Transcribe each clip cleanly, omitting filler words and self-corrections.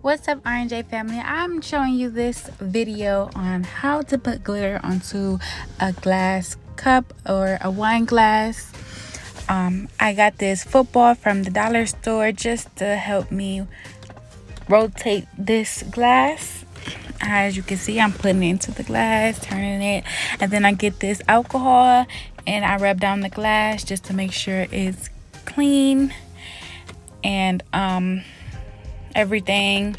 What's up, R&J family? I'm showing you this video on how to put glitter onto a glass cup or a wine glass. I got this football from the dollar store just to help me rotate this glass. As you can see, I'm putting it into the glass, turning it, and then I get this alcohol and I rub down the glass just to make sure it's clean and everything,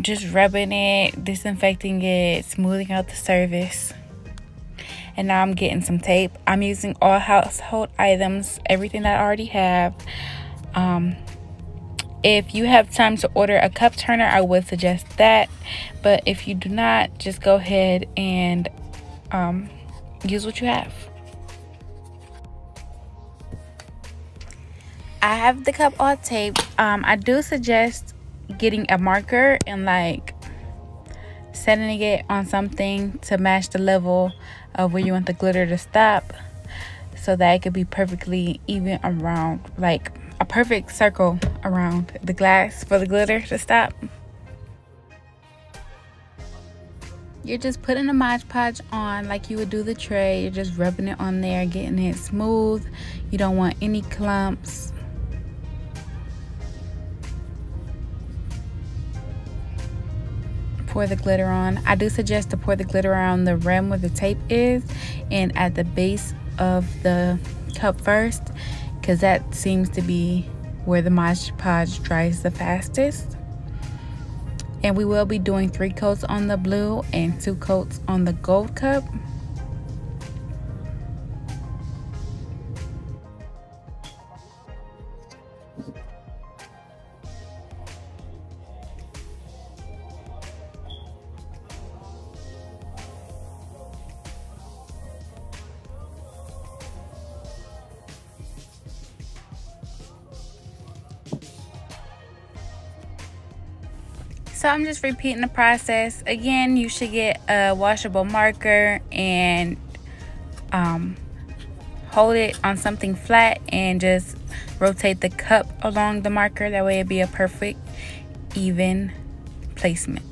just rubbing it, disinfecting it, smoothing out the surface. And now I'm getting some tape. I'm using all household items, everything that I already have. If you have time to order a cup turner, I would suggest that, but if you do not, just go ahead and use what you have. I have the cup all taped. I do suggest getting a marker and like setting it on something to match the level of where you want the glitter to stop, so that it could be perfectly even around, like a perfect circle around the glass for the glitter to stop. You're just putting the Mod Podge on like you would do the tray. You're just rubbing it on there, getting it smooth. You don't want any clumps. Pour the glitter on. I do suggest to pour the glitter around the rim where the tape is and at the base of the cup first, because that seems to be where the Mod Podge dries the fastest. And we will be doing 3 coats on the blue and 2 coats on the gold cup. So I'm just repeating the process. Again, you should get a washable marker and hold it on something flat and just rotate the cup along the marker. That way it'd be a perfect, even placement.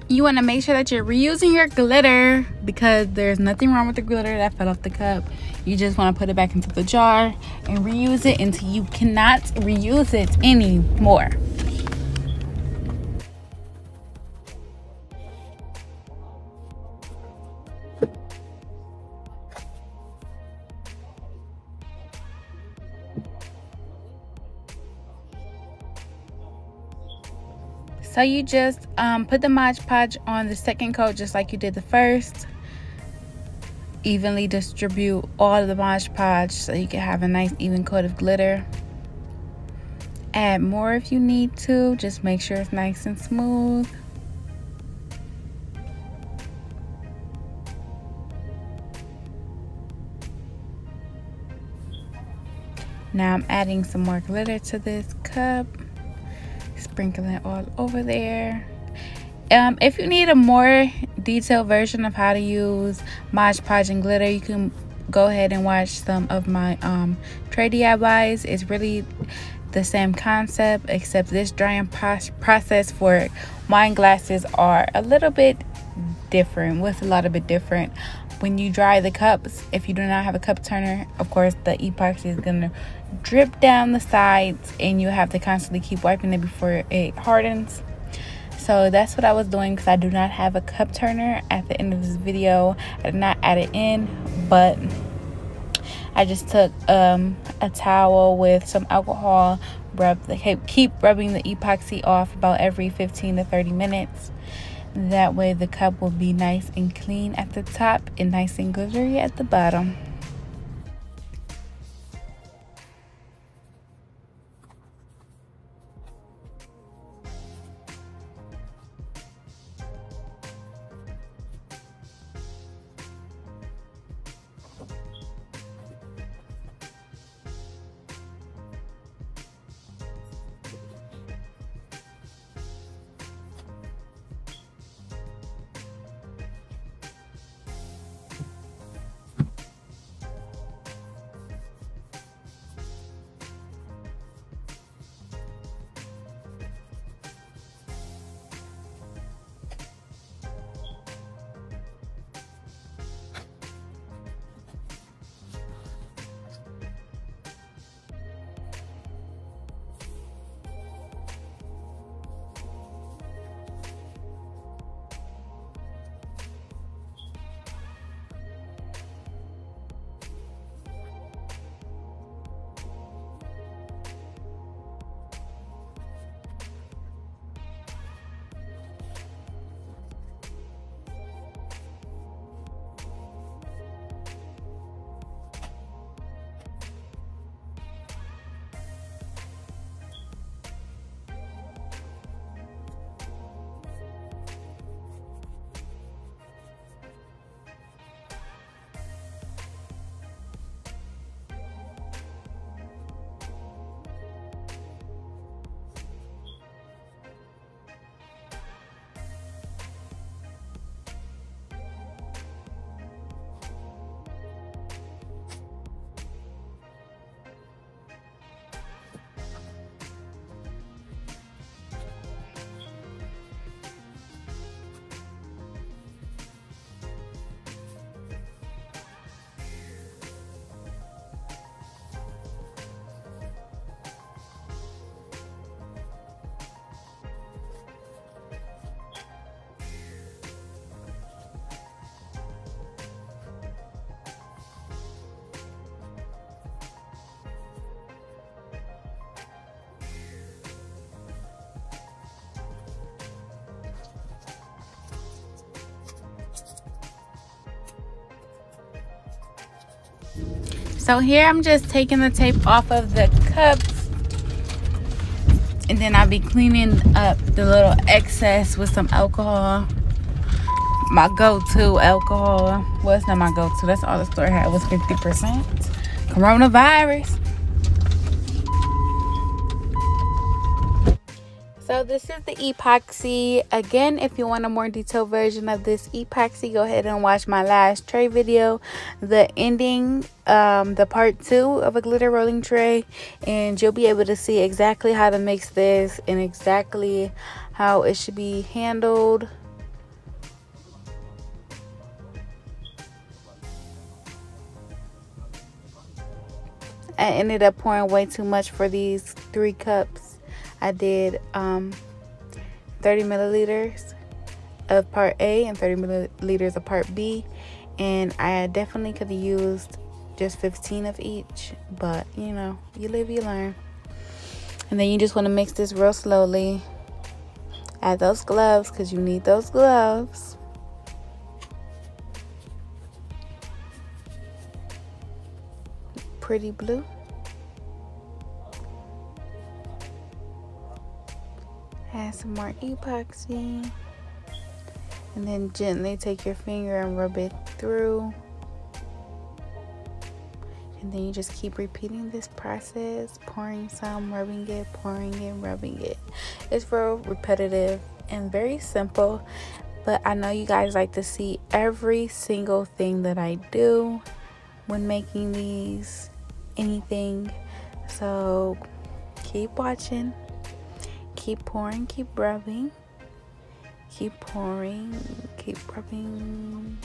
You want to make sure that you're reusing your glitter, because there's nothing wrong with the glitter that fell off the cup. You just want to put it back into the jar and reuse it until you cannot reuse it anymore. So you just put the Mod Podge on the second coat just like you did the first. Evenly distribute all of the Mod Podge so you can have a nice even coat of glitter. Add more if you need to. Just make sure it's nice and smooth. Now I'm adding some more glitter to this cup. Sprinkling it all over there. If you need a more detailed version of how to use Mod Podge and glitter, you can go ahead and watch some of my tray DIYs. It's really the same concept, except this drying process for wine glasses are a little bit different. What's a lot of bit different? When you dry the cups, if you do not have a cup turner, of course the epoxy is gonna drip down the sides and you have to constantly keep wiping it before it hardens. So that's what I was doing, because I do not have a cup turner. At the end of this video, I did not add it in, but I just took a towel with some alcohol, keep rubbing the epoxy off about every 15 to 30 minutes. That way the cup will be nice and clean at the top and nice and glittery at the bottom. So here I'm just taking the tape off of the cups, and then I'll be cleaning up the little excess with some alcohol. My go-to alcohol. Well, it's not my go-to. That's all the store had was 50%. Coronavirus. So this is the epoxy. Again, if you want a more detailed version of this epoxy, go ahead and watch my last tray video, the ending, the part 2 of a glitter rolling tray, and you'll be able to see exactly how to mix this and exactly how it should be handled. I ended up pouring way too much for these 3 cups. I did 30 milliliters of part A and 30 milliliters of part B, and I definitely could have used just 15 of each, but you know, you live, you learn. And then you just want to mix this real slowly. Add those gloves, because you need those gloves. Pretty blue. Add some more epoxy, and then gently take your finger and rub it through, and then you just keep repeating this process, pouring some, rubbing it, pouring it, rubbing it. It's real repetitive and very simple, but I know you guys like to see every single thing that I do when making these, anything. So keep watching. Keep pouring, keep rubbing, keep pouring, keep rubbing.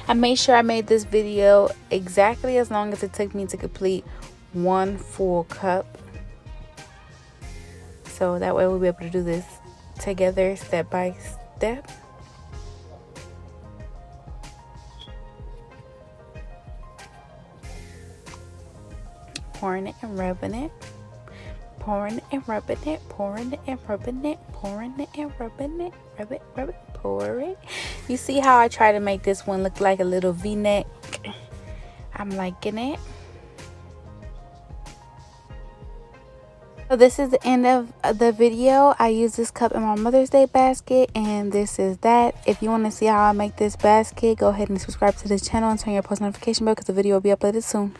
I made sure I made this video exactly as long as it took me to complete 1 full cup. So that way we'll be able to do this together step by step. Pouring it and rubbing it. Pouring it and rubbing it. Pouring it and rubbing it. Pouring it and rubbing it. Rub it, rub it, pour it. You see how I try to make this one look like a little V-neck? I'm liking it. So this is the end of the video. I use this cup in my Mother's Day basket, and this is that. If you want to see how I make this basket, go ahead and subscribe to this channel and turn your post notification bell because the video will be uploaded soon.